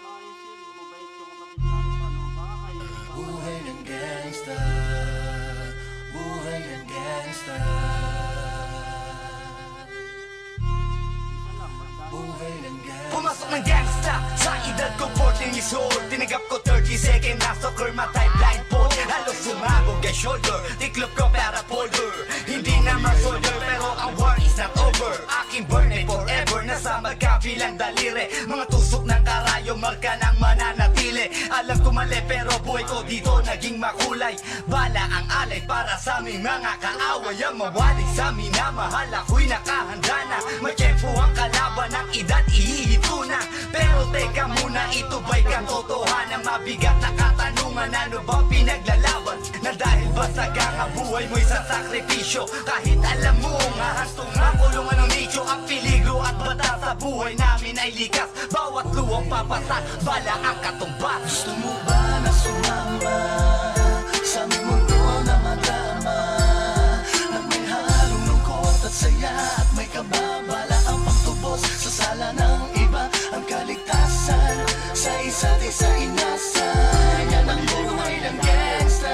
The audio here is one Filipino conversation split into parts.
maayos yun. Mabait yung kapatid namin. Ano, baka kayo. Buhay ng gangsta, buhay ng gangsta, buhay ng gangsta. Pumasok ng gangsta sa edad ko 14 years old. Tinagap ko 30 second na soccer, matay blindfold. Halos sumabog ang shoulder, tiklop ko para polder. Hindi naman soldier pero ang war is not over. Aking burn ay forever, nasa magkabilang daliri. Mga tusok ng karayo, marka ng mananatili. Alam ko mali pero buhay ko dito naging makulay. Bala ang alay para sa aming mga kaaway. Ang mawali sa minamahal, ako'y nakahanda na. May tempo ang kalaban ng edad, ihihito na. Pero teka muna, ito ba'y katotohanan? Mabigat na katanungan, ano ba pinaglalaban? Na dahil ba sa ang buhay mo'y sa sakripisyo? Kahit alam mo, ngahastong makulungan ng nicho. Ang peligro at bata sa buhay namin ay likas. Bawat luwang papasa, bala ang katumbas. Gusto mo ba na sumama sa aming mundo na madama? Na may halong lungkot at saya at may kababala ang pagtubos sa sala ng iba. Ang kaligtasan sa isa't isa inasa. Yan ang buhay ng gangsta,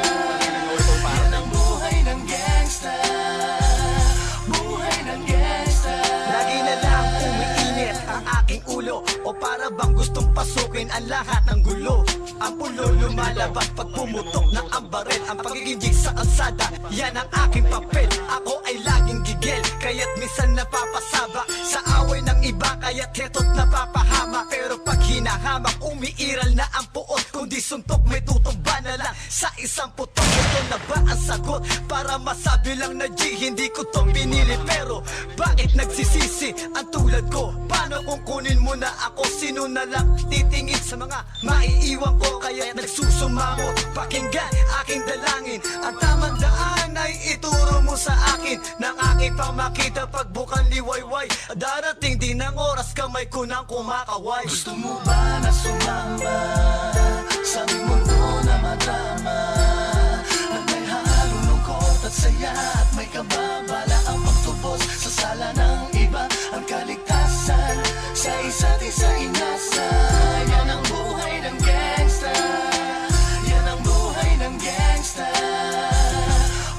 yan ang buhay ng gangsta, buhay ng gangsta. Lagi na lang umiinit ang aking ulo, o para bang gustong pasukin ang lahat ng gulo. Ang pulo lumalabas pag pumutok na ang baril. Ang pagiging jig sa kalsada, yan ang aking papel. Ako ay laging gigil, kaya't minsan napapasaba sa away ng iba, kaya't heto't napapahama. Pero pag hinahamak, umiiral na ang puot. Kundi suntok, may tutumba na lang sa isang putok. Ito na ba ang sagot? Para masabi lang na G, hindi ko to pinili. Pero bakit nagsisisi ang tulad ko? Paano kung kunin mo na ako? Sino na lang titingin sa mga maiiwan ko? Kaya nagsusumangot, pakinggan aking dalangin. Ang tamang daan ay ituro mo sa akin. Nang aking pang makita pagbukan liwayway. Darating din ang oras, kamay ko nang kumakaway. Gusto mo ba na sumama sa aming mundo na madama? Na may halong lungkot at saya at may kababala ang pagtubos sa sala ng iba. Ang kaligtasan sa isa't isa inasa. Yan ang buhay ng gangsta, yan ang buhay ng gangsta,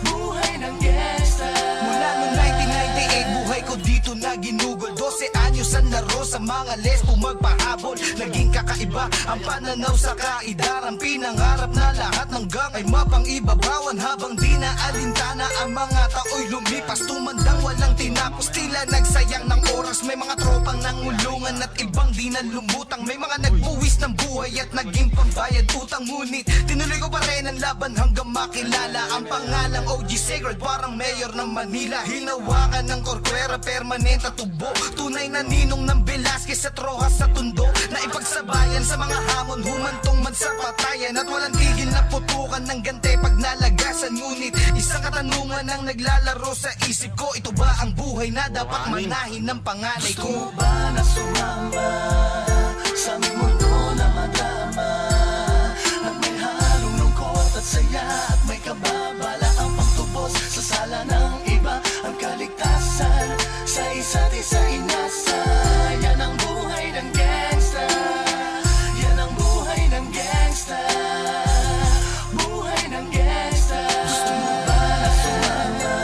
buhay ng gangsta. Mula noong 1998, buhay ko dito na ginugol. 12 anyos ang laro sa mga lesbo magpahabol. Naging kakaiba ang pananaw sa kaidaran. Pinangarap na lahat ng gang ay mapang-ibabawan. Habang di na alintana ang mga tao'y lumipas. Tumandang walang tinapos, tila nagsayang ng oras. May mga tropang nangulungan at ibang di na lumutang. May mga nagbuwis ng buhay at naging pambayad utang. Ngunit tinuloy ko pa rin ang laban hanggang makilala ang pangalang OG Sacred, parang mayor ng Manila. Hinawakan ng korkwera, permanent at tubo. Tunay na ninong ng Velasquez at Rojas sa tundo. Na ipagsabayan sa mga hamon, humantong man sa patayan. At walang tigil na putukan ng gante pag nalagasan. Ngunit isang katanungan ang naglalaro sa isip ko. Ito ba ang buhay na dapat manahin ng panganay Gusto ko? mo ba na sumama sa aming mundo na madama? Na may halong lungkot at saya at may kababala ang pagtubos sa sala ng iba. Ang kaligtasan sa isa't isa inasa. Yan ang buhay ng gangsta, yan ang buhay ng gangsta, buhay ng gangsta. Gusto mo ba na sumama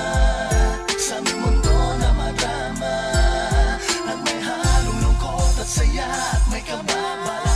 sa aming mundo na madama? At may halong lungkot at saya at may kababala